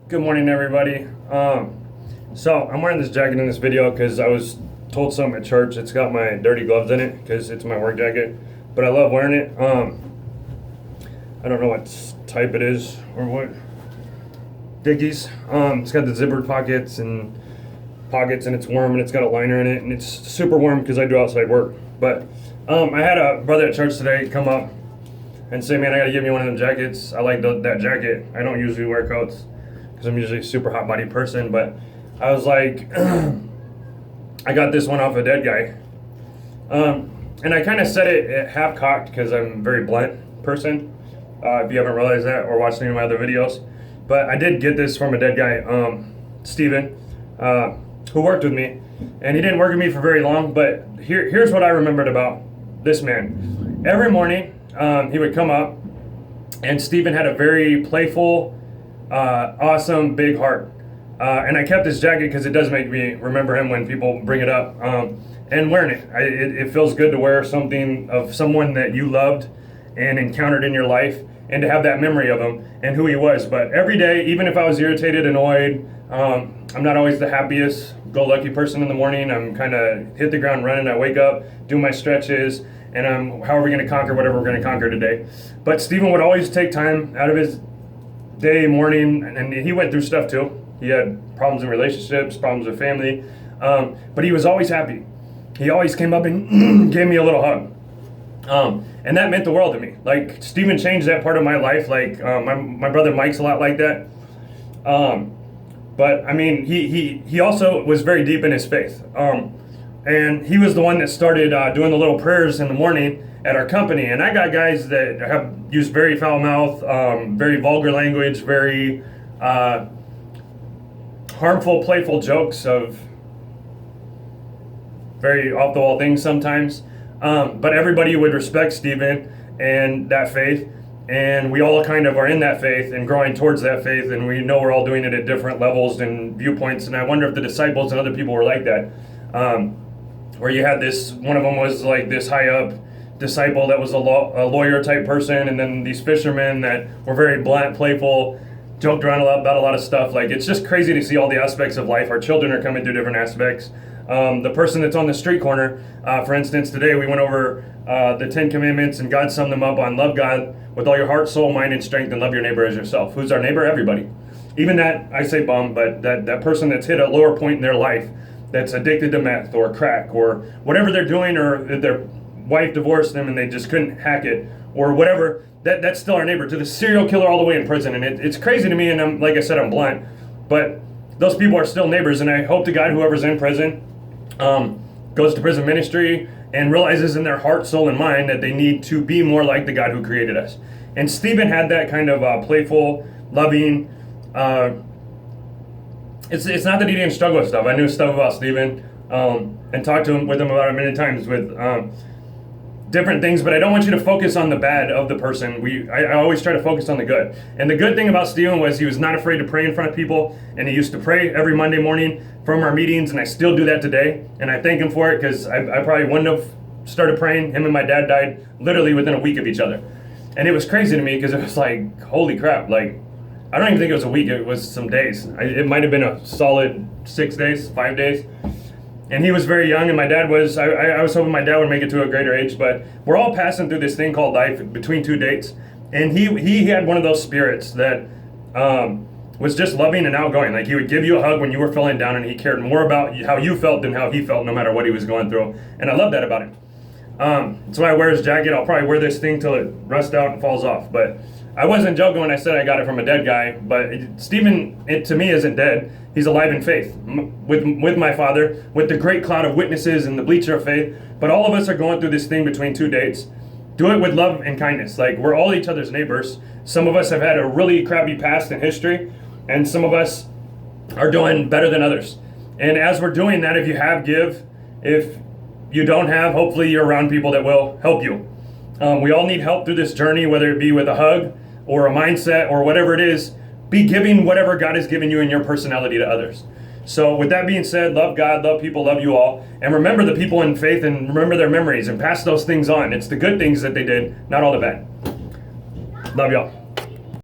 Good morning, everybody. So I'm wearing this jacket in this video because I was told something at church. It's got my dirty gloves in it because it's my work jacket, but I love wearing it. I don't know what type it is or what. Dickies. It's got the zippered pockets and it's warm and it's got a liner in it and it's super warm because I do outside work. But I had a brother at church today come up and say, "Man, I gotta give you one of them jackets. I like that jacket. I don't usually wear coats because I'm usually a super hot body person, but I was like, I got this one off a dead guy." And I kind of said it at half cocked because I'm a very blunt person, if you haven't realized that or watched any of my other videos. But I did get this from a dead guy, Stephen, who worked with me. And he didn't work with me for very long, but here's what I remembered about this man. Every morning, he would come up, and Stephen had a very playful, awesome, big heart. And I kept this jacket because it does make me remember him when people bring it up. And wearing it, it feels good to wear something of someone that you loved and encountered in your life, and to have that memory of him and who he was. But every day, even if I was irritated, annoyed, I'm not always the happiest go-lucky person in the morning. I'm kind of hit the ground running. I wake up, do my stretches, and how are we going to conquer whatever we're going to conquer today? But Stephen would always take time out of his day, morning, and he went through stuff too. He had problems in relationships, problems with family, but he was always happy. He always came up and gave me a little hug. And that meant the world to me. Like, Stephen changed that part of my life. Like, my brother Mike's a lot like that. But I mean, he also was very deep in his faith. And he was the one that started doing the little prayers in the morning at our company. And I got guys that have used very foul mouth, very vulgar language, very harmful, playful jokes of very off the wall things sometimes. But everybody would respect Stephen and that faith, and we all kind of are in that faith and growing towards that faith, and we know we're all doing it at different levels and viewpoints. And I wonder if the disciples and other people were like that, where you had this, one of them was like this high up disciple that was a lawyer type person, and then these fishermen that were very blunt, playful, joked around about a lot of stuff. Like, it's just crazy to see all the aspects of life. Our children are coming through different aspects. The person that's on the street corner, for instance, today we went over the 10 Commandments, and God summed them up on love God with all your heart, soul, mind, and strength, and love your neighbor as yourself. Who's our neighbor? Everybody. Even that, I say bum, but that person that's hit a lower point in their life, that's addicted to meth or crack or whatever they're doing, or their wife divorced them and they just couldn't hack it or whatever, that's still our neighbor. To the serial killer all the way in prison. And it's crazy to me, and like I said, I'm blunt, but those people are still neighbors. And I hope to God whoever's in prison goes to prison ministry and realizes in their heart, soul, and mind that they need to be more like the God who created us. And Stephen had that kind of playful, loving. It's not that he didn't struggle with stuff. I knew stuff about Stephen and talked with him about it many times with different things. But I don't want you to focus on the bad of the person. I always try to focus on the good. And the good thing about Stephen was he was not afraid to pray in front of people, and he used to pray every Monday morning from our meetings, and I still do that today. And I thank him for it, because I probably wouldn't have started praying. Him and my dad died literally within a week of each other. And it was crazy to me because it was like, holy crap. Like, I don't even think it was a week. It was some days. It might have been a solid 6 days, 5 days. And he was very young, and my dad was, I was hoping my dad would make it to a greater age, but we're all passing through this thing called life between two dates. And he had one of those spirits that was just loving and outgoing. Like, he would give you a hug when you were feeling down, and he cared more about how you felt than how he felt, no matter what he was going through. And I love that about him. That's why I wear his jacket. I'll probably wear this thing till it rusts out and falls off. But I wasn't joking when I said I got it from a dead guy. But Stephen, to me, isn't dead. He's alive in faith with my Father, with the great cloud of witnesses and the bleacher of faith. But all of us are going through this thing between two dates. Do it with love and kindness. Like, we're all each other's neighbors. Some of us have had a really crappy past in history, and some of us are doing better than others. And as we're doing that, if you have, give. If you don't have, hopefully you're around people that will help you. We all need help through this journey, whether it be with a hug or a mindset or whatever it is. Be giving whatever God has given you in your personality to others. So with that being said, love God, love people, love you all. And remember the people in faith, and remember their memories, and pass those things on. It's the good things that they did, not all the bad. Love y'all.